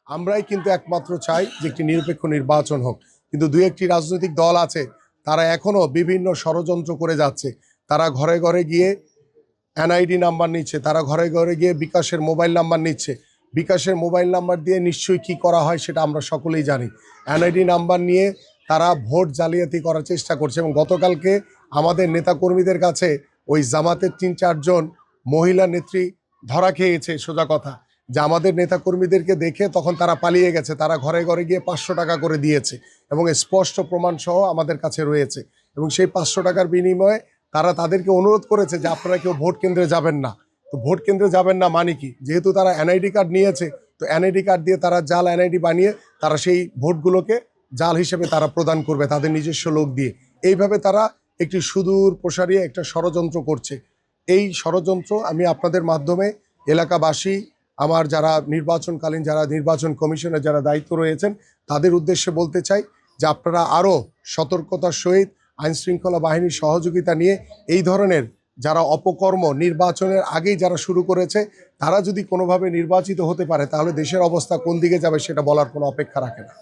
আমরাই কিন্তু একমাত্র চাই যে একটি নিরপেক্ষ নির্বাচন হোক। কিন্তু দুই একটি রাজনৈতিক দল আছে, তারা এখনো বিভিন্ন ষড়যন্ত্র করে যাচ্ছে। তারা ঘরে ঘরে গিয়ে এনআইডি নাম্বার নিচ্ছে, তারা ঘরে ঘরে গিয়ে বিকাশের মোবাইল নাম্বার নিচ্ছে। বিকাশের মোবাইল নাম্বার দিয়ে নিশ্চয়ই কি করা হয় সেটা আমরা সকলেই জানি। এনআইডি নাম্বার নিয়ে তারা ভোট জালিয়াতি করার চেষ্টা করছে। এবং গতকালকে আমাদের নেতাকর্মীদের কাছে ওই জামাতের ৩-৪ জন মহিলা নেত্রী ধরা খেয়েছে। সোজা কথা যে আমাদের নেতাকর্মীদেরকে দেখে তখন তারা পালিয়ে গেছে, তারা ঘরে ঘরে গিয়ে ৫০০ টাকা করে দিয়েছে এবং স্পষ্ট প্রমাণ সহ আমাদের কাছে রয়েছে। এবং সেই ৫০০ টাকার বিনিময়ে তারা তাদেরকে অনুরোধ করেছে যে আপনারা কেউ ভোট কেন্দ্রে যাবেন না। তো ভোট কেন্দ্রে যাবেন না মানে কি? যেহেতু তারা এনআইডি কার্ড নিয়েছে, তো এনআইডি কার্ড দিয়ে তারা জাল এনআইডি বানিয়ে তারা সেই ভোটগুলোকে জাল হিসেবে তারা প্রদান করবে তাদের নিজস্ব লোক দিয়ে। এইভাবে তারা একটি সুদূর প্রসারী একটা ষড়যন্ত্র করছে। এই ষড়যন্ত্র আমি আপনাদের মাধ্যমে এলাকাবাসী, আমার যারা নির্বাচনকালীন যারা নির্বাচন কমিশনের যারা দায়িত্ব রয়েছেন তাদের উদ্দেশ্যে বলতে চাই যে আপনারা আরও সতর্কতার সহিত আইনশৃঙ্খলা বাহিনীর সহযোগিতা নিয়ে এই ধরনের যারা অপকর্ম নির্বাচনের আগেই যারা শুরু করেছে, তারা যদি কোনোভাবে নির্বাচিত হতে পারে তাহলে দেশের অবস্থা কোন দিকে যাবে সেটা বলার কোনো অপেক্ষা রাখে না।